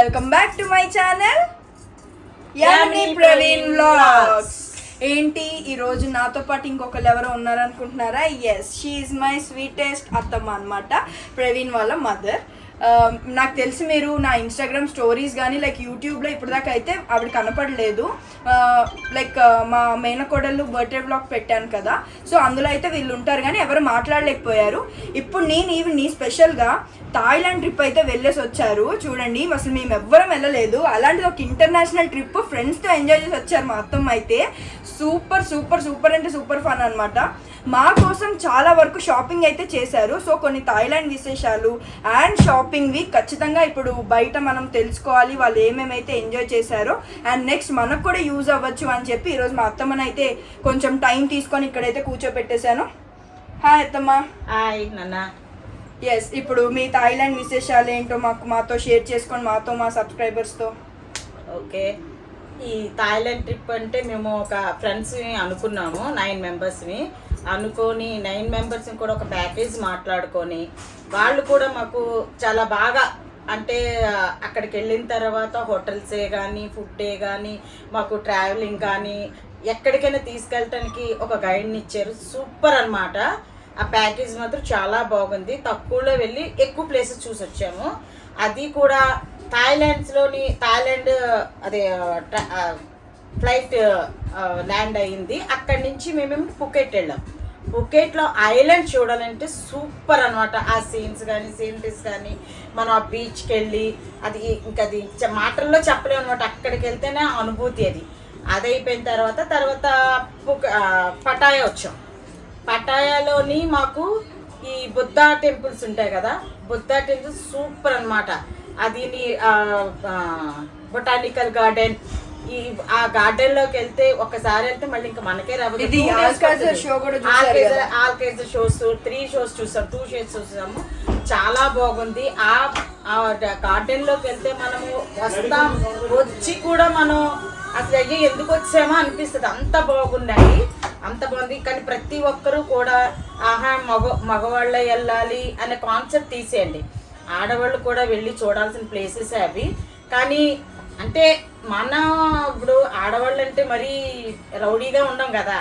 Welcome back to my channel Yamini Praveen vlogs. ఏంటి ఈరోజు నాతో పాటు ఇంకొకరు ఎవరో ఉన్నారనుకుంటున్నారా? Yes, she is my sweetest అత్తమ్మ అనమాట, ప్రవీణ్ వాళ్ళ మదర్. నాకు తెలిసి మీరు నా ఇన్స్టాగ్రామ్ స్టోరీస్ కానీ లైక్ యూట్యూబ్లో ఇప్పటిదాకా అయితే ఆవిడ కనపడలేదు. లైక్ మా మేనకోడళ్ళు బర్త్డే వ్లాగ్ పెట్టాను కదా, సో అందులో అయితే వీళ్ళు ఉంటారు కానీ ఎవరు మాట్లాడలేకపోయారు. ఇప్పుడు నేను ఈవిని స్పెషల్గా థాయిలాండ్ ట్రిప్ అయితే వెళ్ళేసి వచ్చారు. చూడండి, అసలు మేము ఎవ్వరం వెళ్ళలేదు, అలాంటిది ఒక ఇంటర్నేషనల్ ట్రిప్ ఫ్రెండ్స్తో ఎంజాయ్ చేసి వచ్చారు మా అత్తమ్మ అయితే. సూపర్ సూపర్ సూపర్ అంటే సూపర్ ఫన్ అనమాట. మా కోసం చాలా వరకు షాపింగ్ అయితే చేశారు. సో కొన్ని థాయిలాండ్ విశేషాలు అండ్ షాపింగ్ వీక్ ఖచ్చితంగా ఇప్పుడు బయట మనం తెలుసుకోవాలి వాళ్ళు ఏమేమైతే ఎంజాయ్ చేశారో, అండ్ నెక్స్ట్ మనకు కూడా యూజ్ అవ్వచ్చు అని చెప్పి ఈరోజు మా అత్తమ్మనైతే కొంచెం టైం తీసుకొని ఇక్కడైతే కూర్చోపెట్టేశాను. హాయ్ అత్తమ్మ. హాయ్ నాన్న. ఎస్, ఇప్పుడు మీ థాయిలాండ్ విశేషాలు ఏంటో మాతో షేర్ చేసుకొని మాతో మా సబ్స్క్రైబర్స్తో. ఓకే, ఈ థాయిలాండ్ ట్రిప్ అంటే మేము ఒక ఫ్రెండ్స్ని అనుకున్నాము, 9 మెంబర్స్ని అనుకొని 9 మెంబర్స్ని కూడా ఒక ప్యాకేజ్ మాట్లాడుకొని వాళ్ళు కూడా మాకు చాలా బాగా అంటే అక్కడికి వెళ్ళిన తర్వాత హోటల్సే కానీ ఫుడ్డే కానీ మాకు ట్రావెలింగ్ కానీ ఎక్కడికైనా తీసుకెళ్ళటానికి ఒక గైడ్ని ఇచ్చారు. సూపర్ అన్నమాట. ఆ ప్యాకేజ్ మాత్రం చాలా బాగుంది. తక్కువలో వెళ్ళి ఎక్కువ ప్లేసెస్ చూసి వచ్చాము. అది కూడా థాయిలాండ్ అదే ఫ్లైట్ ల్యాండ్ అయ్యింది. అక్కడి నుంచి మేమేమో పుకెట్ వెళ్ళాం. పుకెట్లో ఐలాండ్ చూడాలంటే సూపర్ అనమాట. ఆ సీన్స్ కానీ సీనరీస్ కానీ మనం ఆ బీచ్కి వెళ్ళి అది ఇంకా అది మాటల్లో చెప్పలేము అనమాట. అక్కడికి వెళ్తేనే అనుభూతి అది. అది అయిపోయిన తర్వాత పటాయా వచ్చాం. పటాయాలోని మాకు ఈ బుద్ధా టెంపుల్స్ ఉంటాయి కదా, బుద్ధా టెంపుల్స్ సూపర్ అనమాట. అది బొటానికల్ గార్డెన్, ఆ గార్డెన్ లోకి వెళ్తే ఒకసారి వెళ్తే మళ్ళీ ఇంకా మనకే రాబోతుంది. 3 షోస్ చూసాం, 2 షోస్ చూసాము. చాలా బాగుంది. ఆ గార్డెన్ లోకి వెళ్తే మనము వస్తాం, వచ్చి కూడా మనం అసలు అయ్యో ఎందుకు వచ్చామో అనిపిస్తుంది. అంత బాగున్నాయి, అంత బాగుంది. కానీ ప్రతి ఒక్కరూ కూడా ఆహా మగవాళ్ళే వెళ్ళాలి అనే కాన్సెప్ట్ తీసేయండి. ఆడవాళ్ళు కూడా వెళ్ళి చూడాల్సిన ప్లేసెస్ అవి. కానీ అంటే మన ఇప్పుడు ఆడవాళ్ళు అంటే మరీ రౌడీగా ఉండం కదా,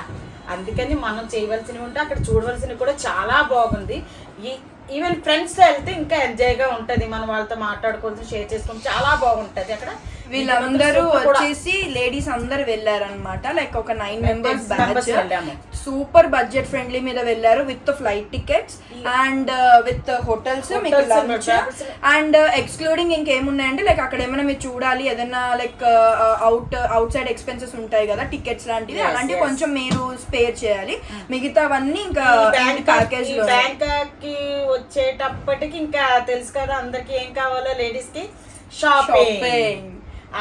అందుకని మనం చేయవలసినవి ఉంటే అక్కడ చూడవలసినవి కూడా చాలా బాగుంది. ఈవెన్ ఫ్రెండ్స్తో వెళ్తే ఇంకా ఎంజాయ్గా ఉంటుంది. మనం వాళ్ళతో మాట్లాడుకోవచ్చు, షేర్ చేసుకోవచ్చు, చాలా బాగుంటుంది అక్కడ. వీళ్ళందరూ వచ్చేసి లేడీస్ అందరు వెళ్ళారనమాట. లైక్ ఒక 9 members batch. Super budget friendly మీద వెళ్ళారు, with flight tickets and with hotels, మీకు లంచ్ అండ్ ఎక్స్క్లూడింగ్ ఇంకేమున్నాయంటే లైక్ అక్కడ ఏమైనా మీరు చూడాలి ఏదైనా లైక్ అవుట్ సైడ్ ఎక్స్పెన్సెస్ ఉంటాయి కదా, టికెట్స్ లాంటివి, అలాంటివి కొంచెం మీరు స్పేర్ చేయాలి. మిగతావన్నీ ఇంకా ప్యాకేజ్ లో. బ్యాంకాక్ కి వచ్చేటప్పటికి ఇంకా తెలుసు కదా అందరికి ఏం కావాలో లేడీస్ కి, షాపింగ్.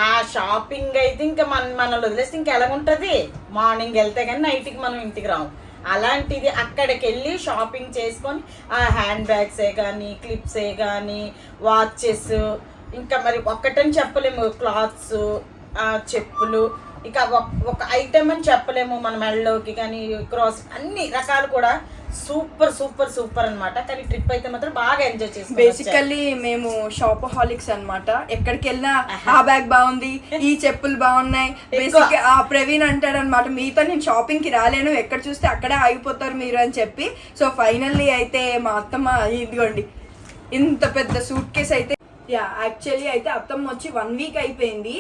ఆ షాపింగ్ అయితే ఇంకా మనల్ని వదిలేస్తే ఇంకా ఎలాగుంటుంది. మార్నింగ్ వెళ్తే కానీ నైట్కి మనం ఇంటికి రాము. అలాంటిది అక్కడికి వెళ్ళి షాపింగ్ చేసుకొని ఆ హ్యాండ్ బ్యాగ్సే కానీ క్లిప్సే కానీ వాచెస్, ఇంకా మరి ఒక్కటని చెప్పలేము, క్లాత్స్, చెప్పులు, ఇక ఒక ఐటమ్ అని చెప్పలేము. మన మెడలోకి కానీ క్రాస్ అన్ని రకాలు కూడా సూపర్ సూపర్ సూపర్ అనమాట. కానీ ట్రిప్ అయితే మాత్రం బాగా ఎంజాయ్ చేస్తాం. బేసికల్లీ మేము షాపోహాలిక్స్ అనమాట. ఎక్కడికి వెళ్ళినా ఆ బ్యాగ్ బాగుంది, ఈ చెప్పులు బాగున్నాయి. బేసిక్ ప్రవీణ్ అంటాడు అనమాట, మీతో నేను షాపింగ్ కి రాలేను, ఎక్కడ చూస్తే అక్కడే ఆగిపోతారు మీరు అని చెప్పి. సో ఫైనల్లీ అయితే మా అత్తమ్మ ఇదిగోండి ఇంత పెద్ద సూట్ కేస్ అయితే. యాక్చువల్లీ అయితే అత్తమ్మ వచ్చి 1 వీక్ అయిపోయింది.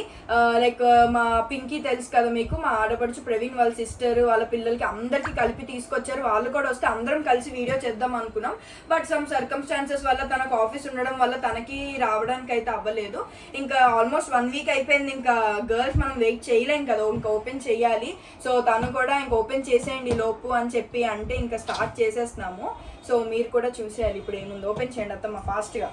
లైక్ మా పింకీ తెలుసు కదా మీకు, మా ఆడపడుచు ప్రవీణ్ వాళ్ళ సిస్టర్ వాళ్ళ పిల్లలకి అందరికీ కలిపి తీసుకొచ్చారు. వాళ్ళు కూడా వస్తే అందరం కలిసి వీడియో చేద్దాం అనుకున్నాం. బట్ సమ్ సర్కమ్స్టాన్సెస్ వల్ల తనకు ఆఫీస్ ఉండడం వల్ల తనకి రావడానికి అయితే అవ్వలేదు. ఇంకా ఆల్మోస్ట్ 1 వీక్ అయిపోయింది. ఇంకా గర్ల్స్ మనం వెయిట్ చేయలేం కదా, ఇంకా ఓపెన్ చేయాలి. సో తను కూడా ఇంకా ఓపెన్ చేసేయండి లోపు అని చెప్పి అంటే ఇంకా స్టార్ట్ చేసేస్తున్నాము. సో మీరు కూడా చూసేయాలి ఇప్పుడు ఏముంది. ఓపెన్ చేయండి అత్తమ్మ ఫాస్ట్గా.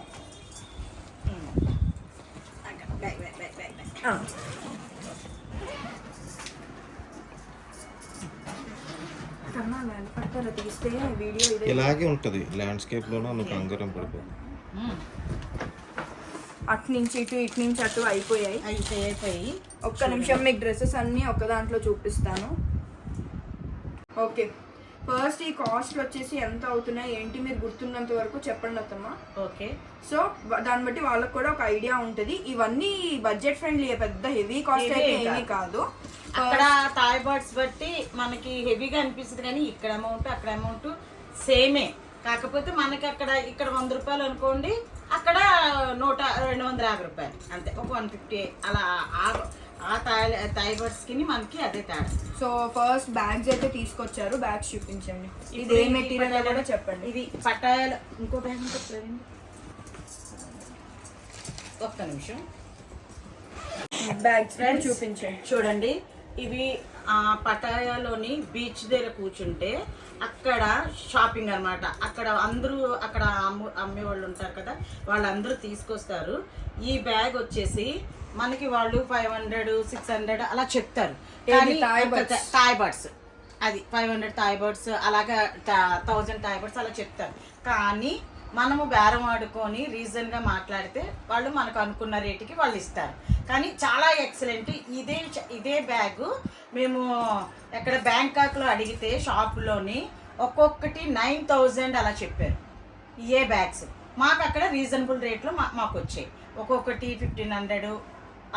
ఇలాగే ఉంటది ల్యాండ్స్కేప్ లోనే నువ్వు కంగారం పడిపోతుంది. అటు నుంచి ఇటు, ఇటు నుంచి అటు అయిపోయాయి. ఒక్క నిమిషం మీకు డ్రెస్సెస్ అన్నీ ఒక్క దాంట్లో చూపిస్తాను. ఓకే, ఫస్ట్ ఈ కాస్ట్ వచ్చేసి ఎంత అవుతున్నాయి ఏంటి మీరు గుర్తున్నంత వరకు చెప్పండి అత్తమ్మ. ఓకే. సో దాన్ని బట్టి వాళ్ళకి కూడా ఒక ఐడియా ఉంటుంది. ఇవన్నీ బడ్జెట్ ఫ్రెండ్లీ, పెద్ద హెవీ కాస్ట్ అయితే ఏమీ కాదు. అక్కడ టాయ్ బర్డ్స్ బట్టి మనకి హెవీగా అనిపిస్తుంది, కానీ ఇక్కడ అమౌంట్ అక్కడ అమౌంట్ సేమే. కాకపోతే మనకి అక్కడ ఇక్కడ 100 రూపాయలు అనుకోండి, అక్కడ 250 రూపాయలు అంతే, ఒక 150 అలా. ఆ టాయ్ బర్డ్స్ కి మనకి అదే తేడా. సో ఫస్ట్ బ్యాగ్స్ అయితే తీసుకొచ్చారు, బ్యాగ్స్ చూపించండి. ఇది ఏ మెటీరియల్ కూడా చెప్పండి. ఇది పటాయాలు. ఇంకో బ్యాగ్ ఉంటుంది, ఒక్క నిమిషం. బ్యాగ్స్ చూపించండి. చూడండి, ఇవి పటాయాలోని బీచ్ దగ్గర కూర్చుంటే అక్కడ షాపింగ్ అన్నమాట. అక్కడ అందరూ అక్కడ అమ్మే వాళ్ళు ఉంటారు కదా, వాళ్ళందరూ తీసుకొస్తారు. ఈ బ్యాగ్ వచ్చేసి మనకి వాళ్ళు 500, 600 అలా చెప్తారు. కానీ టాయ్ బర్డ్స్ అది 500 టాయ్ బర్డ్స్, అలాగా 1000 టాయ్ బర్డ్స్ అలా చెప్తారు. కానీ మనము బేరం ఆడుకొని రీజన్గా మాట్లాడితే వాళ్ళు మనకు అనుకున్న రేటుకి వాళ్ళు ఇస్తారు. కానీ చాలా ఎక్సలెంట్. ఇదే బ్యాగు మేము ఎక్కడ బ్యాంకాక్లో అడిగితే షాపులోని ఒక్కొక్కటి 9000 అలా చెప్పారు. ఏ బ్యాగ్స్ మాకు అక్కడ రీజనబుల్ రేట్లో మాకు వచ్చాయి. ఒక్కొక్కటి 1500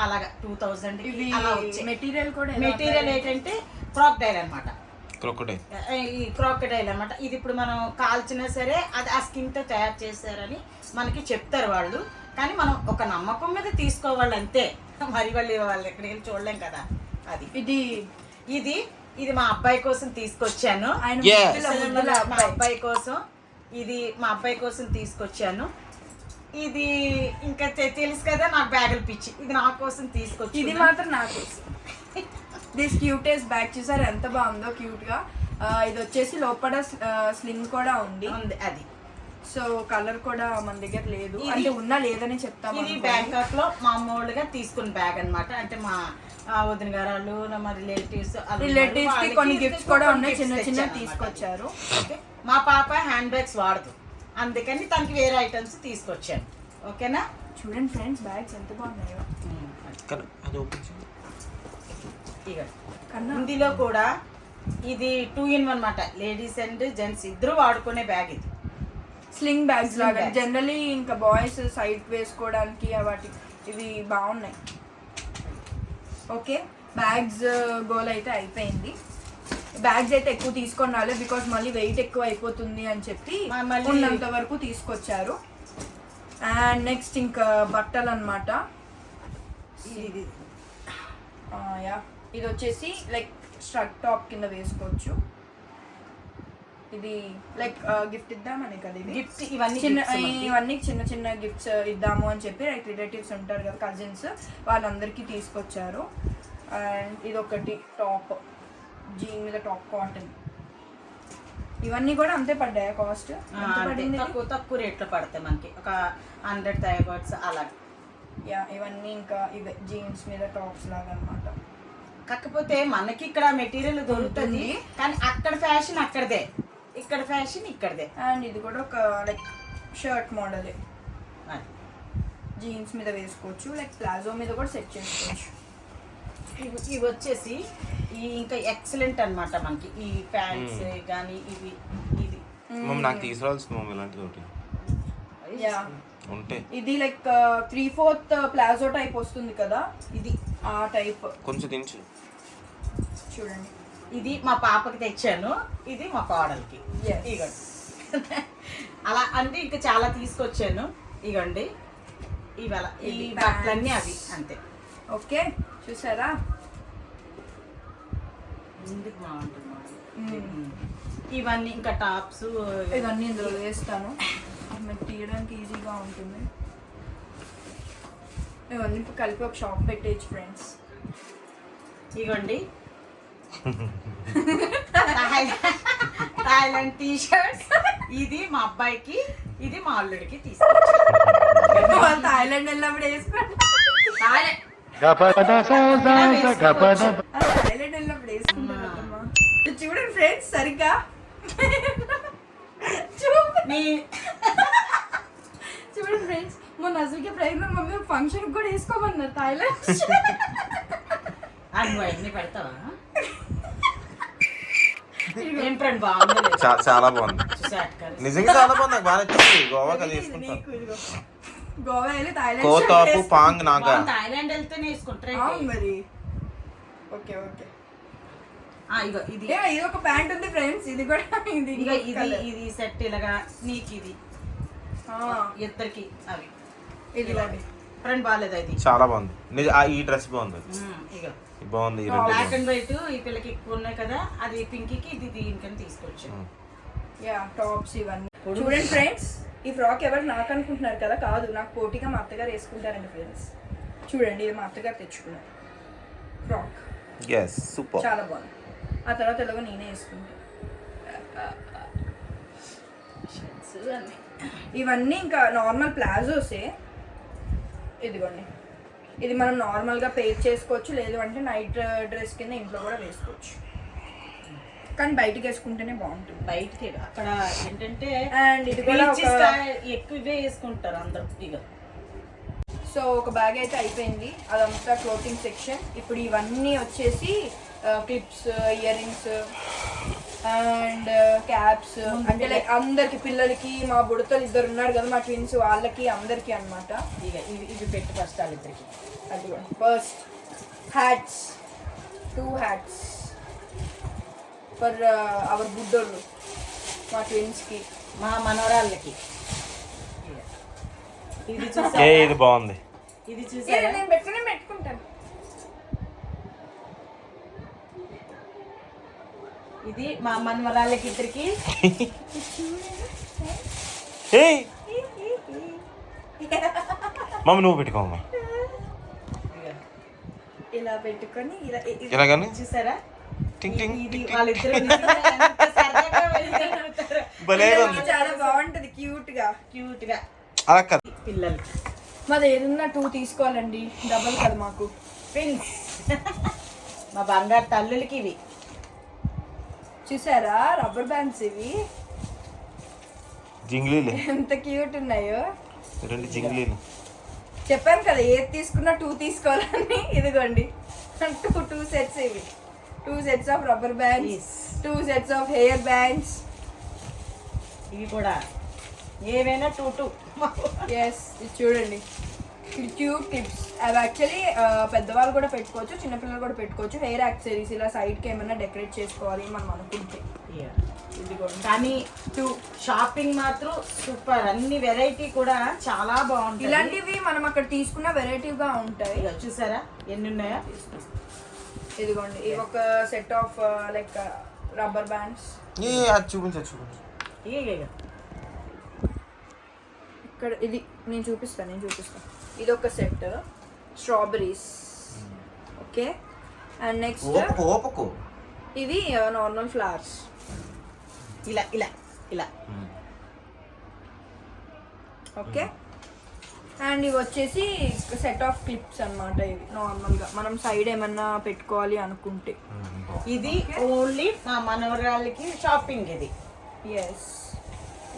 అలాగా 2000 అలా వచ్చాయి. మెటీరియల్ ఏంటంటే క్రాక్డైల్ అనమాట. ఈ క్రాకడైల్ అనమాట. ఇది ఇప్పుడు మనం కాల్చినా సరే అది ఆ స్కిన్తో తయారు చేస్తారని మనకి చెప్తారు వాళ్ళు. కానీ మనం ఒక నమ్మకం మీద తీసుకోవాలి అంతే. మరి వాళ్ళు ఎక్కడికి వెళ్ళి చూడలేం కదా. అది ఇది మా అబ్బాయి కోసం తీసుకొచ్చాను. మా అబ్బాయి కోసం మా అబ్బాయి కోసం తీసుకొచ్చాను. ఇది ఇంకా తెలుసు కదా నాకు బ్యాగులు పిచ్చి. ఇది నా కోసం తీసుకొచ్చి, ఇది మాత్రం నా కోసం. దిస్ క్యూటెస్ట్ బ్యాగ్ చూసారు ఎంత బాగుందో, క్యూట్ గా. ఇది వచ్చేసి లోపల స్లిమ్ కూడా ఉంది. అది సో కలర్ కూడా మన దగ్గర లేదు, అంటే ఉన్నా లేదని చెప్తాము. ఇది బ్యాంకాక్ లో మామూలుగా తీసుకున్న బ్యాగ్ అన్నమాట. అంటే మా వదిన గారు మా రిలేటివ్స్ కి కొన్ని గిఫ్ట్స్ కూడా ఉన్నాయి, చిన్న తీసుకొచ్చారు. మా పాప హ్యాండ్ బ్యాగ్స్ వాడదు, అందుకని తనకి వేరే ఐటమ్స్ తీసుకొచ్చాను. ఓకేనా? చూడండి ఫ్రెండ్స్, బ్యాగ్స్ ఎంత బాగున్నాయో. ఇందులో కూడా ఇది 2 in 1 అన్నమాట. లేడీస్ అండ్ జెంట్స్ ఇద్దరు వాడుకునే బ్యాగ్. ఇది స్లింగ్ బ్యాగ్స్ లాగా జనరలీ ఇంకా బాయ్స్ సైడ్ వేసుకోవడానికి వాటి ఇవి బాగున్నాయి. ఓకే, బ్యాగ్స్ గోల్ అయితే అయిపోయింది. బ్యాగ్స్ అయితే ఎక్కువ తీసుకొని రాలేదు, బికాస్ మళ్ళీ వెయిట్ ఎక్కువ అయిపోతుంది అని చెప్పి ఉన్నంత వరకు తీసుకొచ్చారు. అండ్ నెక్స్ట్ ఇంకా బట్టలు అనమాట. ఇది వచ్చేసి లైక్ స్ట్రక్ టాప్ కింద వేసుకోవచ్చు. ఇది లైక్ గిఫ్ట్ ఇద్దామని కదా, ఇది గిఫ్ట్. ఇవన్నీ చిన్న చిన్న గిఫ్ట్స్ ఇద్దాము అని చెప్పి లైక్ రిలేటివ్స్ ఉంటారు కదా, కజిన్స్, వాళ్ళందరికీ తీసుకొచ్చారు. అండ్ ఇది ఒకటి టాప్, జీన్ మీద టాప్, కాటన్. ఇవన్నీ కూడా అంతే పడ్డాయా కాస్ట్? తక్కువ రేట్లో పడతాయి మనకి, ఒక 100 టాయ్ బర్డ్స్ అలా. ఇవన్నీ ఇంకా ఇవే జీన్స్ మీద టాప్స్ లాగా అనమాట. కాకపోతే మనకి ఇక్కడ మెటీరియల్ దొరుకుతుంది, కానీ అక్కడ ఫ్యాషన్ అక్కడదే, ఇక్కడ ఫ్యాషన్ ఇక్కడదే. అండ్ ఇది కూడా ఒక లైక్ షర్ట్ మోడలే, జీన్స్ మీద వేసుకోవచ్చు, లైక్ ప్లాజో మీద కూడా సెట్ చేసుకోవచ్చు. ఇవి వచ్చేసి ఇంకా ఎక్సలెంట్ అన్నమాట మనకి. ఈ ప్యాంట్స్ కానీ ఇది నాకు తీసుకురావాల్సింది ఇలాంటిది ఒకటి. ఇది లైక్ 3/4 ప్లాజో టైప్ వస్తుంది కదా, ఇది ఆ టైప్. కొంచెం దించు చూడండి. ఇది మా పాపకి తెచ్చాను, ఇది మా కోడలికి. ఇగోండి అలా అంటే ఇంకా చాలా తీసుకొచ్చాను. ఇగోండి ఇవాళ ఈ బట్టలన్నీ అవి అంతే. ఓకే, చూసారా? ముందుకు బాగుంటుంది. ఇవన్నీ ఇంకా టాప్స్, ఇవన్నీ ఇందులో వేస్తాను, తీయడానికి ఈజీగా ఉంటుంది. ఇవన్నీ కలిపి ఒక షాప్ పెట్టేయచ్చు ఫ్రెండ్స్. ఇగోండి థాయిలాండ్ టీ షర్ట్స్. ఇది మా అబ్బాయికి, ఇది మా అల్లుడికి తీసుకొచ్చాను. థాయిలాండ్ వెళ్ళినప్పుడు వేసుకుంటారు, థాయిలాండ్ వెళ్ళినప్పుడు వేసుకుంటారు. చూడండి ఫ్రెండ్స్, సరిగ్గా చూడండి ఫ్రెండ్స్, మొన్న అసలుకి ప్రెగ్నెంట్ మమ్మీ ఫంక్షన్ కూడా వేసుకోమన్నారు థాయిలాండ్. అన్ని పెడతావా? ఏం ఫ్రెండ్ బాగుంది చాలా బాగుంది, చూసాక నిజంగా చాలా బాగుంది, నాకు బాగా నచ్చింది. గోవా కదా తీసుకుంటాను. నీకు ఇదిగో. గోవా వెళ్ళి కోతాపు పాంగ్ నాగా. థాయిలాండ్ వెళ్తేనే వేసుకుంటారు అవును మరి. Okay okay. ఇగో ఇది ఇది ఒక ప్యాంట్ ఉంది ఫ్రెండ్స్, ఇది కూడా ఇది ఇగో ఇది ఇది సెట్ ఇలాగా నీకు ఇది ఇద్దరికి అవి ఇది ఫ్రెండ్ బాగాలేదు ఇది చాలా బాగుంది ఈ డ్రెస్ బాగుంది. ఇగో బాగుంది. బ్లాక్ అండ్ వైట్ ఈ పిల్లకి ఎక్కువ ఉన్నాయి కదా, అది పింకీకి ఇది దీనికని తీసుకొచ్చాను. యా టాప్స్ ఇవన్నీ చూడండి ఫ్రెండ్స్. ఈ ఫ్రాక్ ఎవరు నాకు అనుకుంటున్నారు కదా, కాదు, నాకు పోటీగా మా అత్తగారు వేసుకుంటారండి ఫ్రెండ్స్. చూడండి, ఇది మా అత్తగారు తెచ్చుకున్నారు ఫ్రాక్. సూపర్, చాలా బాగుంది. ఆ తర్వాత ఎలాగో నేనే వేసుకుంటాను. ఇవన్నీ ఇంకా నార్మల్ ప్లాజోసే. ఇదిగోండి, ఇది మనం నార్మల్గా పేర్ చేసుకోవచ్చు, లేదు అంటే నైట్ డ్రెస్ కింద ఇంట్లో కూడా వేసుకోవచ్చు, కానీ బయటికి వేసుకుంటేనే బాగుంటుంది. బయటికి అక్కడ ఏంటంటే అండ్ ఇది కూడా ఎక్కువ ఇవే వేసుకుంటారు అందరూ. ఇక సో ఒక బ్యాగ్ అయితే అయిపోయింది, అదంతా క్లోతింగ్ సెక్షన్. ఇప్పుడు ఇవన్నీ వచ్చేసి clips, ear rings and caps, అంటే లైక్ అందరికి, పిల్లలకి, మా బుడతలు ఇద్దరు ఉన్నారు కదా మా ట్విన్స్, వాళ్ళకి అందరికి అన్నమాట. ఇక ఇవి పెట్టి ఫస్ట్ వాళ్ళిద్దరికి. అది first hats, 2 hats for our బుడ్డోళ్ళు, మా ట్విన్స్కి, మా మనవరాళ్ళకి. ఇది ఇది బాగుంది. ఇది చూసారా, నేను పెట్టుకుంటాను. ఇది మా మనవరాళ్ళకి ఇద్దరికి. మమ్మీ నువ్వు పెట్టుకోమ్మా. ఇలా పెట్టుకొని ఇలాగని చూసారా, టింగ్ వాళ్ళిద్దరు చాలా బాగుంటది, క్యూట్ గా క్యూట్ గా. అలా కాదు పిల్లలకి మాది ఏదన్నా 2 తీసుకోవాలండి, డబల్ కదా మాకు. పిన్స్ మా బంగారు తల్లులకి ఇవి చూసారా, రబ్బర్ బ్యాండ్స్ ఇవి జింగ్లీలు ఎంత క్యూట్ ఉన్నాయో. 2 జింగ్లీలు. చెప్పాను కదా, ఏది తీసుకున్నా 2 తీసుకోవాలని. ఇదిగోండి, 2 సెట్స్ ఇవి. 2 sets of rubber bands, 2 sets of hair bands. ఇవి కూడా ఏవైనా 2 ఎస్, ఇది చూడండి, క్యూట్ క్లిప్స్. అవి యాక్చువల్లీ పెద్దవాళ్ళు కూడా పెట్టుకోవచ్చు, చిన్నపిల్లలు కూడా పెట్టుకోవచ్చు. హెయిర్ యాక్సెసరీస్ ఇలా సైడ్కి ఏమైనా డెకరేట్ చేసుకోవాలి మనం అనుకుంటే. కానీ షాపింగ్ మాత్రం సూపర్, అన్ని వెరైటీ కూడా చాలా బాగుంటాయి. ఇలాంటివి మనం అక్కడ తీసుకున్న వెరైటీగా ఉంటాయి. చూసారా ఎన్ని ఉన్నాయో. ఇదిగోండి, ఇవి ఒక set of like rubber bands. చూపించు. ఇక్కడ ఇది నేను చూపిస్తాను. ఇది ఒక set strawberries. Okay, and next ఇది నార్మల్ ఫ్లవర్స్. ఇలా ఇలా ఇలా. ఓకే, అండ్ ఇవి వచ్చేసి సెట్ ఆఫ్ క్లిప్స్ అన్నమాట. ఇవి నార్మల్గా మనం సైడ్ ఏమన్నా పెట్టుకోవాలి అనుకుంటే. ఇది ఓన్లీ మా మనవరాళ్ళకి షాపింగ్. ఇది ఎస్,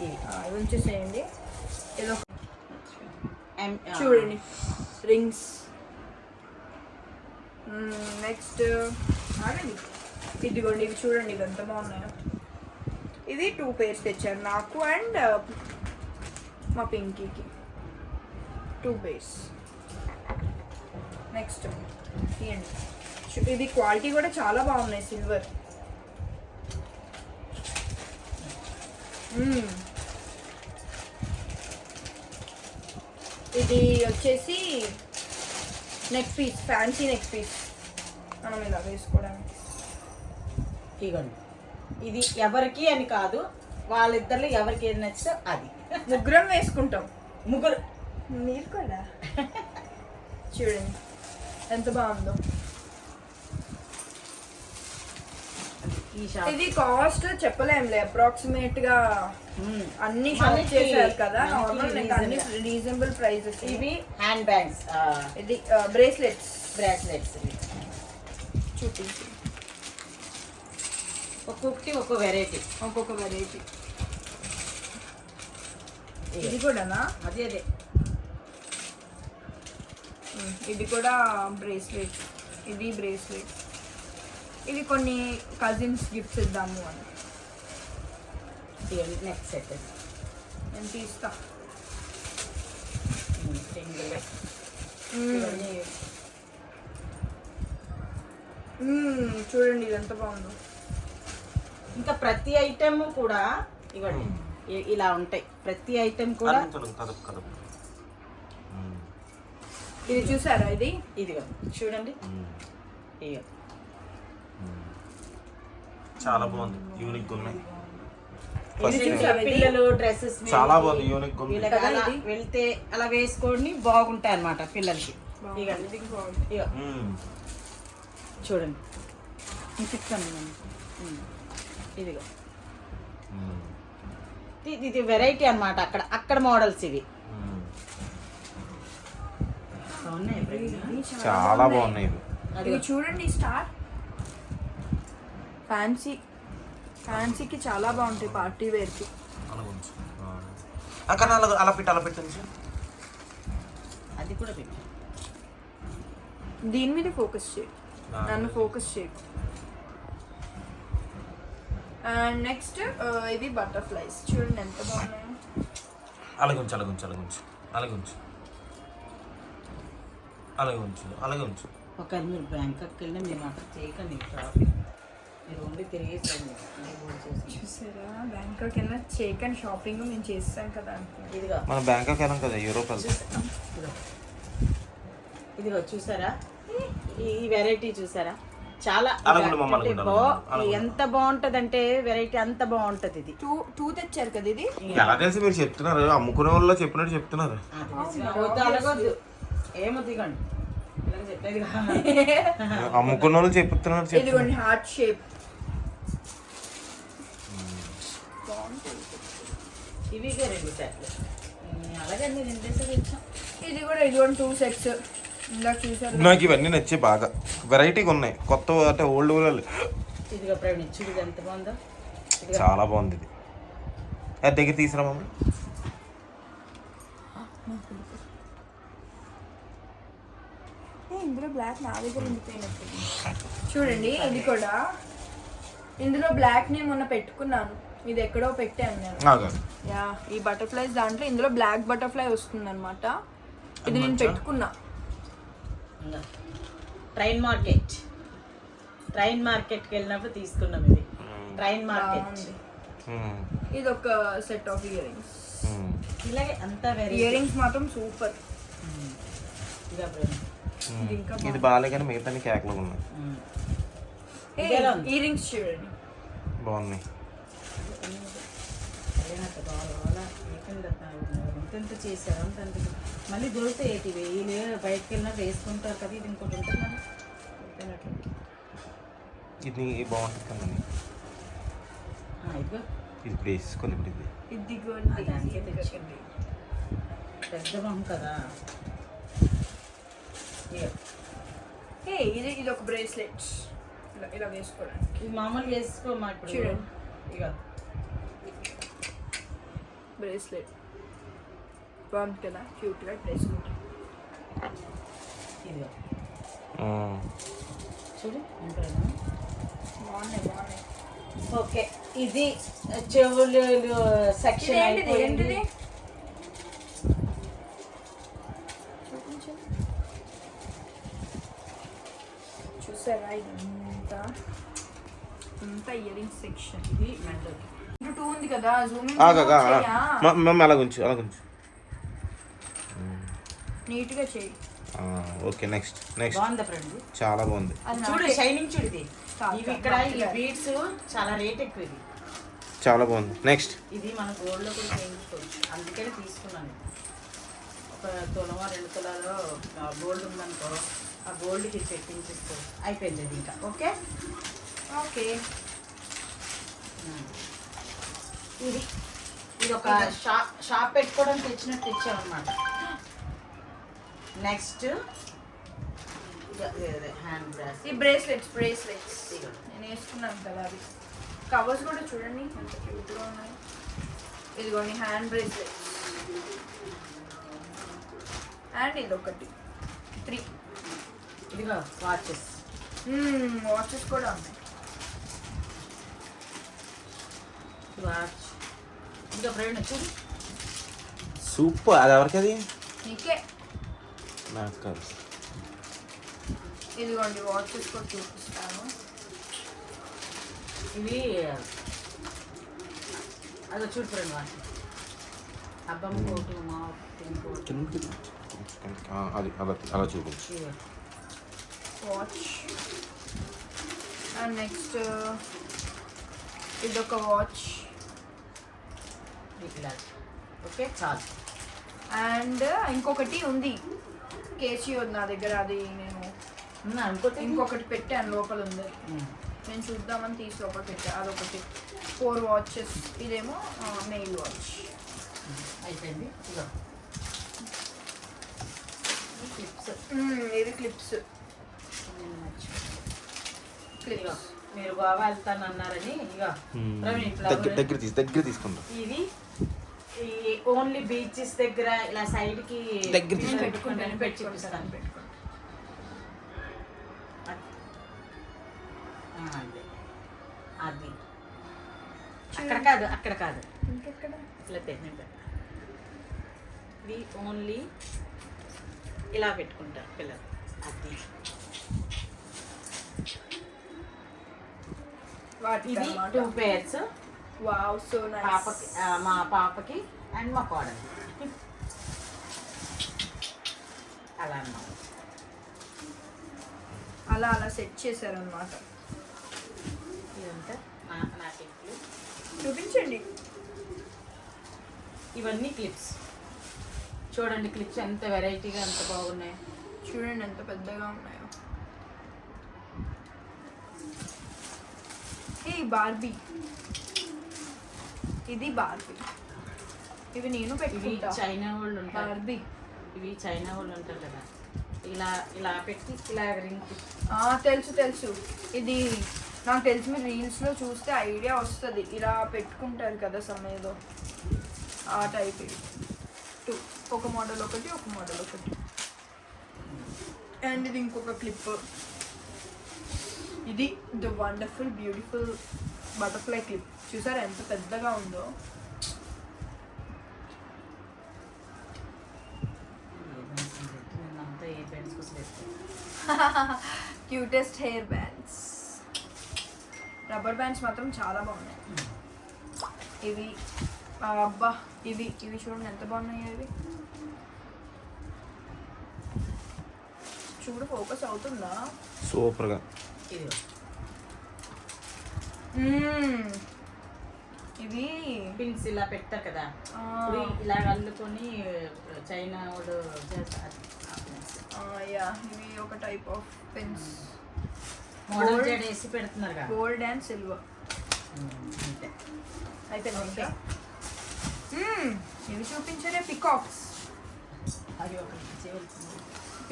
ఇవి ఉంచేసేయండి. ఏదో చూడండి, రింగ్స్. నెక్స్ట్ ఇదిగోండి, ఇవి చూడండి, ఇవి ఎంత బాగున్నాయో. ఇది 2 pairs తెచ్చాను నాకు అండ్ మా పింకీకి. 2 pairs. నెక్స్ట్ ఇది క్వాలిటీ కూడా చాలా బాగున్నాయి, సిల్వర్. ఇది వచ్చేసి neck piece, fancy neck piece, మనం ఇలా వేసుకోవడానికి. ఇగోండి, ఇది ఎవరికి అని కాదు, వాళ్ళిద్దరిలో ఎవరికి ఏది నచ్చితే అది. ముగ్గురం వేసుకుంటాం. ముగ్గురు. మీరు కూడా చూడండి ఎంత బాగుందో. ఇది కాస్ట్ చెప్పలేంలే, అప్రాక్సిమేట్ గా అన్ని షాప్ చేశారు కదా, నార్మల్ అన్ని రీజనబుల్ ప్రైజెస్. ఇవి హ్యాండ్ బ్యాగ్స్, ఇది బ్రేస్లెట్స్. చూపించి ఒక్కొక్కటి ఒక్కో వెరైటీ. ఇది కూడానా? అదే ఇది కూడా బ్రేస్లెట్. ఇది బ్రేస్లెట్. ఇవి కొన్ని కజిన్స్ గిఫ్ట్స్ ఇద్దాము అని. ఇవన్నీ నెక్స్ట్ సెట్ నేను తీస్తా. రింగులు మ్మ్. ఇవన్నీ చూడండి ఇది ఎంత బాగుందో. ఇంకా ప్రతి ఐటెం కూడా ఇవ్వండి ఇలా ఉంటాయి. ప్రతి ఐటెం కూడా ఇది చూసారా? ఇది ఇదిగో చూడండి. ఇక చాలా బాగుంది, యూనిక్ ఉన్నాయి. ఇది చూసారా? పిల్లలు డ్రెస్సెస్ చాలా బాగుంది, యూనిక్ ఉంది. వీళ్ళకి అలా వెళ్తే అలా వేసుకొని బాగుంటాయి అన్నమాట పిల్లలకి. ఇక ఇక చూడండి ఇదిగో ఇది వెరైటీ అన్నమాట. అక్కడ మోడల్స్ ఇవి చాలా బాగున్నాయి ఇవి. ఇది చూడండి స్టార్ ఫ్యాన్సీకి చాలా బాగుంటాయి, పార్టీ వేర్కి. అలా పెట్టండి. అది కూడా పెట్టి దీని మీద ఫోకస్ చేయి, నన్ను ఫోకస్ చేయి. అండ్ నెక్స్ట్ ఇది బటర్ఫ్లైస్ చూడండి ఎంత బాగున్నాయో. అలాగే ఉంచు. ఒకవేళ మీరు బ్యాంకాక్ వెళ్ళినా మీరు అక్కడ చేయకండి షాపింగ్. మీరు ఓన్లీ తిరిగేసండి. చూసారా? బ్యాంకాక్ వెళ్ళినా చేయకండి షాపింగ్, మేము చేస్తాం కదా. ఇదిగో మన బ్యాంకాక్ వెళ్ళాం కదా, యూరోప్ వెళ్తాం. ఇదిగో చూసారా? ఈ వెరైటీ చూసారా? చాలా ఎంత బాగుంటది అంటే వెరైటీ అంత బాగుంటది. ఇది టూ తెచ్చారు కదా. ఇది ఎలా తెలిసి మీరు చెప్తున్నారు? అమ్ముకునే వాళ్ళు చెప్పినట్టు చెప్తున్నారు. అలగొద్దు, ఏమొద్దు ఇవ్వండి చెప్పేది. అమ్ముకున్న వాళ్ళు చెప్తున్నారు. ఇదిగోండి హార్ట్ షేప్ ఇవి 2 సెట్లు. అలాగే నేను ఇంట్రెస్ట్ తెచ్చాం. ఇది కూడా ఇదిగోండి 2 సెట్స్. ఇందాక చూసారు. నాకు ఇవన్నీ నచ్చి బాగా వెరైటీగా ఉన్నాయి, కొత్త అంటే ఓల్డ్ వాళ్ళు. ఇదిగో ప్రవీణ్ చూడు ఎంత బాగుందో. చాలా బాగుంది ఇది. అది దగ్గర తీసుకురా మమ్మీ. ఇందులో బ్లాక్ నా దగ్గర ఉండిపోయినట్టు చూడండి. ఇది కూడా ఇందులో బ్లాక్ ని మొన్న పెట్టుకున్నాను, ఇది ఎక్కడో పెట్టాను నేను. యా ఈ బటర్ఫ్లైస్ దాంట్లో ఇందులో బ్లాక్ బటర్ఫ్లై వస్తుంది అనమాట. ఇది నేను పెట్టుకున్నా. ట్రైన్ మార్కెట్కి వెళ్ళినప్పుడు తీసుకున్నాం. ఇది ట్రైన్ మార్కెట్. ఇది ఒక సెట్ ఆఫ్ ఇయర్ రింగ్స్. ఇలాగే అంతా ఇయర్ రింగ్స్ మాత్రం సూపర్. ఇది బాగాలే కానీ మిగతా కేకలు ఉన్నాయి. ఇయర్ రింగ్స్ చూడండి బాగున్నాయి. ఎంత చేశారు అంత మళ్ళీ దొరికితే ఏంటివి వీళ్ళు బయటకు వెళ్ళినా వేసుకుంటారు కదా. ఇది ఇంకోటి ఉంటుంది. ఇది బాగుంటుంది కదా. ఇదిగో ఇది ఇప్పుడు వేసుకోవాలి. ఇప్పుడు ఇది దానికే తెచ్చింది పెద్ద బాగుంది కదా. ఇది ఒక బ్రేస్లెట్ ఇలా వేసుకోవడానికి. ఇది మామూలు వేసుకోమా ఇప్పుడు. చూడండి ఇక బ్రేస్లెట్ బాగుంది కదా, క్యూట్గా వేసుకుంటాం. ఇదిగో చూడు బాగున్నాయి. ఓకే ఇది చెవులు సెక్షన్ ఏంటిది? చూసారా? ఇదంతా ఇయర్ రింగ్ సెక్షన్. ఇది మెడల్ 2 ఉంది కదా. జూమింగ్ అలాగుంచు నీట్గా చేయి. ఓకే నెక్స్ట్ బాగుందా ఫ్రెండ్? చాలా బాగుంది. చూడు షైనింగ్ చూడు. ఇది ఇవి ఇక్కడ ఈ బీడ్స్ చాలా రేట్ ఎక్కువ. ఇది చాలా బాగుంది. నెక్స్ట్ ఇది మన గోల్డ్లో కూడా చేయించుకోవచ్చు, అందుకని తీసుకున్నాను. ఒక తులమా 2 తులాలో గోల్డ్ ఉందనుకో, ఆ గోల్డ్కి పెట్టించేసుకో. అయిపోయింది ఇది ఇంకా. ఓకే ఇది ఒక షాప్ పెట్టుకోవడం తెచ్చినట్టు తెచ్చామన్నమాట. నెక్స్ట్ హ్యాండ్ బ్రాస్. ఈ బ్రేస్లెట్స్ నేను వేసుకున్నాను కదా. అవి కవర్స్ కూడా చూడండి ఎంత క్యూట్గా ఉన్నాయి. ఇదిగోండి హ్యాండ్ బ్రేస్లెట్స్. అండ్ ఇది ఒకటి 3. ఇదిగో వాచెస్ వాచెస్ కూడా ఉన్నాయి. వాచ్ ఇంకా ఫ్రెండ్ చూడు. సూపర్. అది ఎవరికి అది? నీకే. నాకు కాదు. ఇదిగోండి వాచెస్ కూడా చూపిస్తాను. ఇవి అదో చూడు ఫ్రెండ్ వాటి అబ్బమ్మ కోటు మా కోటు అది అలా చూపించు. వాచ్ అండ్ నెక్స్ట్ ఇదొక వాచ్. ఓకే చాలు. అండ్ ఇంకొకటి ఉంది కేసీ ఉంది నా దగ్గర, అది నేను ఇంకొకటి పెట్టాను లోపల ఉంది. నేను చూద్దామని తీసి లోపల పెట్టాను. అదొకటి 4 వాచెస్. ఇదేమో మెయిల్ వాచ్. అయిపోయింది. క్లిప్స్, ఇది క్లిప్స్. క్లిప్స్ మీరు బాగా వెళ్తాను అన్నారని దగ్గర తీసుకుంటా. ఇది ఓన్లీ బీచెస్ దగ్గర ఇలా సైడ్ కి దగ్గర పెట్టుకుంటాను. పెట్టుకుంటాను. అది అక్కడ కాదు ఇంకెక్కడ? ఇట్లా పెట్టినట్టు. ఇది ఓన్లీ ఇలా పెట్టుకుంటారు పిల్లలు. అది ఇది 2 pairs. Wow, so nice. పాపకి మా పాపకి అండ్ మా కోడలి అలా అన్నమాట. అలా సెట్ చేశారనమాట. ఇదంతా నా క్లిప్లు. చూపించండి. ఇవన్నీ క్లిప్స్. చూడండి క్లిప్స్ ఎంత వెరైటీగా ఎంత బాగున్నాయి. చూడండి ఎంత పెద్దగా ఉన్నాయో. ఈ బార్బీ, ఇది బార్బీ. ఇవి నేను ఇవి పెట్టుకుంటా. చైనా వాళ్ళు ఉంటారు. బార్బీ ఇవి చైనా వాళ్ళు ఉంటారు కదా, ఇలా ఇలా పెట్టి ఇలా రింగ్. తెలుసు. ఇది నాకు తెలిసి మీరు రీల్స్లో చూస్తే ఐడియా వస్తుంది. ఇలా పెట్టుకుంటారు కదా సమయంలో, ఆ టైప్. ఇది 2, ఒక మోడల్ ఒకటి. అండ్ ఇది ఇంకొక క్లిప్. ఇది the wonderful beautiful butterfly clip. చూసారా ఎంత పెద్దగా ఉందో. అంతా ఏ బ్యాండ్స్ కోసం వేస్తాను. Cutest hair bands. Rubber bands మాత్రం చాలా బాగున్నాయి. ఇవి అబ్బా, ఇవి చూడండి ఎంత బాగున్నాయి. ఇవి చూడు, ఫోకస్ అవుతుందా? సూపర్గా. ఇది ఇవి పిన్స్ ఇలా పెడతారు కదా, ఇప్పుడు ఇలా అల్లుకొని చైనా వాడు చేస్తారు. ఇవి ఒక type of pens. Model Z వేసి పెడుతున్నారు కదా, గోల్డ్ అండ్ సిల్వర్. అంతే అయిపోయింది. ఇవి చూపించరే పికాక్స్. అది ఒకటి చేయవలసింది.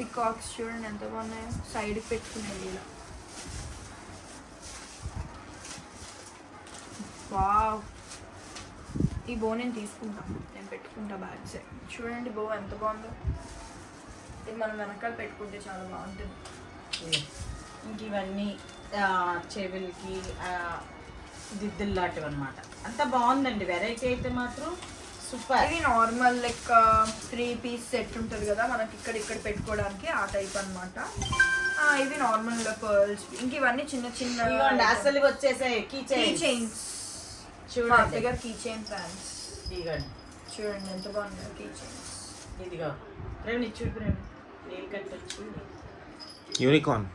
పికాక్స్ చూడండి ఎంత బాగున్నాయో. సైడ్కి పెట్టుకునేది ఇలా. వావ్, ఈ బో నేను తీసుకుంటా. నేను పెట్టుకుంటా బ్యాగ్స్. చూడండి బో ఎంత బాగుందో. ఇది మనం వెనకాల పెట్టుకుంటే చాలా బాగుంటుంది. ఇంక ఇవన్నీ చెవులకి దిద్దులు లాంటివి అనమాట. అంత బాగుందండి. వెరైటీ అయితే మాత్రం సూపర్. ఇది నార్మల్ లెక్క 3 పీస్ సెట్ ఉంటుంది కదా మనకి ఇక్కడ పెట్టుకోవడానికి, ఆ టైప్ అనమాట. ఇవి నార్మల్ పర్ల్స్. ఇంక ఇవన్నీ చిన్న అసలు వచ్చేసాయి కీ చైన్స్. చూడండి దగ్గర కీ చైన్ ప్యాంట్స్. ఇదిగోండి చూడండి ఎంత బాగున్నాయి కీ చైన్స్. ఇదిగో ప్రేమ్ చూడు, ప్రేమ్ నీళ్ళు కట్టి వచ్చి యూనికార్న్.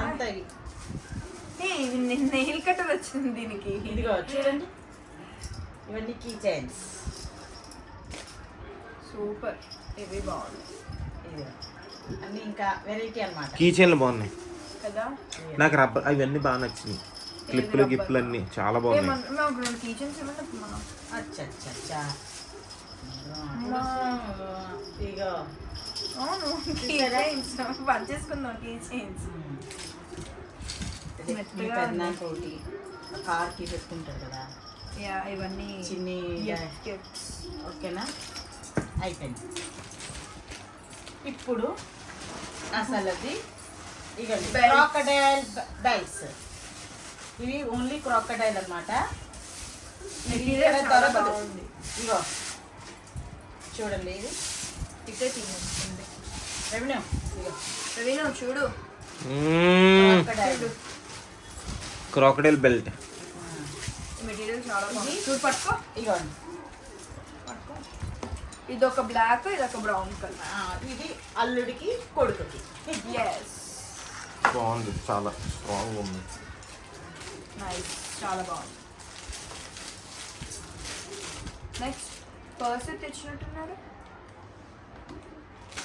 అంత ఇది నెయిల్ కట్టర్ వచ్చింది దీనికి. ఇదిగో చూడండి, ఇవన్నీ కీ చైన్స్. సూపర్, ఇవి బాగున్నాయి. ఇదిగో అన్నీ ఇంకా వెరైటీ అన్నమాట. కీ చైన్లు బాగున్నాయి కదా. నాకు. రబ్బర్ అవన్నీ బాగా నచ్చినాయి. క్లిప్లు గిప్లు అన్నీ చాలా బాగున్నాయి. మాకు 2 కీ చైన్స్ ఇవ్వండి మనం. అచ్చా ఇగో అవును, కీ చైన్స్ పనిచేసుకుందాం. కీ చైన్స్ ఒకటి కార్కి పెట్టుకుంటారు కదా, ఇవన్నీ చిన్ని గిఫ్ట్స్. ఓకేనా, అయిపోయింది. ఇప్పుడు అసలు అది ఇక క్రాకడైల్ డైస్. ఇవి ఓన్లీ క్రాకడైల్ అన్నమాట. మెటీరియల్ ఇక్కడ చాలా దొరకదు. బాగుంది. ఇగో చూడండి ఇది ఇట్టే తినండి. రెవెన్యూ ఇగో రవీనా చూడు చూడు క్రాకడైల్ బెల్ట్. మెటీరియల్ చాలా బాగుంది. చూడు పట్టుకో ఇగోండి పట్టుకో. ఇది ఒక బ్లాక్, ఇది ఒక బ్రౌన్ కలర్. ఇది అల్లుడికి కొడుకుకి. ఎస్ బాగుంది, చాలా స్ట్రాంగ్ ఉంది. నైస్, చాలా బాగుంది. నెక్స్ట్ పర్స్ తెచ్చినట్టున్నారు.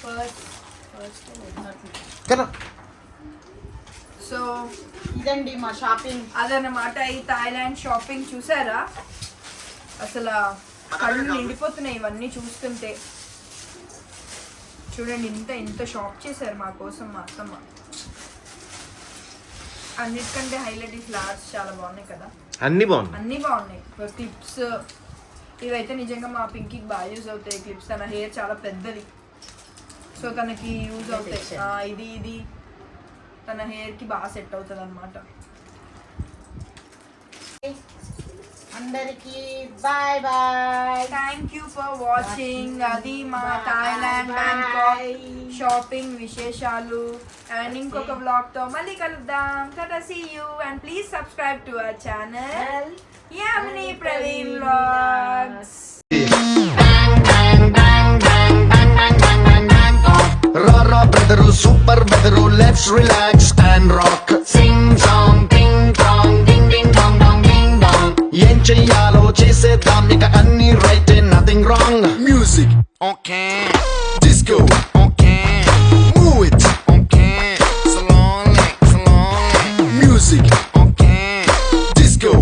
పర్స్ కదా సో ఇదండి మా షాపింగ్. అదన్నమాట ఈ థాయిలాండ్ షాపింగ్. చూసారా అసలు కళ్ళు నిండిపోతున్నాయి ఇవన్నీ చూస్తుంటే. చూడండి ఇంత షాప్ చేశారు మా కోసం మా అత్తమ్మ. అన్నిటికంటే హైలైట్ ఈ ఫ్లవర్స్ చాలా బాగున్నాయి కదా. అన్ని బాగున్నాయి. అన్నీ బాగున్నాయి. క్లిప్స్ ఇవైతే నిజంగా మా పింకీకి బాగా యూజ్ అవుతాయి క్లిప్స్. తన హెయిర్ చాలా పెద్దది, సో తనకి యూజ్ అవుతాయి. ఇది తన హెయిర్కి బాగా సెట్ అవుతుంది అనమాట. అందరికి bye bye. Thank you for watching. అది మా థాయిలాండ్ బ్యాంకాక్ షాపింగ్ విశేషాలు. అండ్ ఇంకొక వ్లాగ్ తో మళ్ళీ కలుద్దాం. Tata, see you and please subscribe to our channel Yamini Praveen vlogs. Rara brother, super brother, let's relax and rock. Sing song, ding dong, ding ding dong dong ding dong. Yen cheyalo chesedam nika anni right and nothing wrong. Music, okay. Disco, okay. Move it, okay. Salon, like salon. Music, okay. Disco.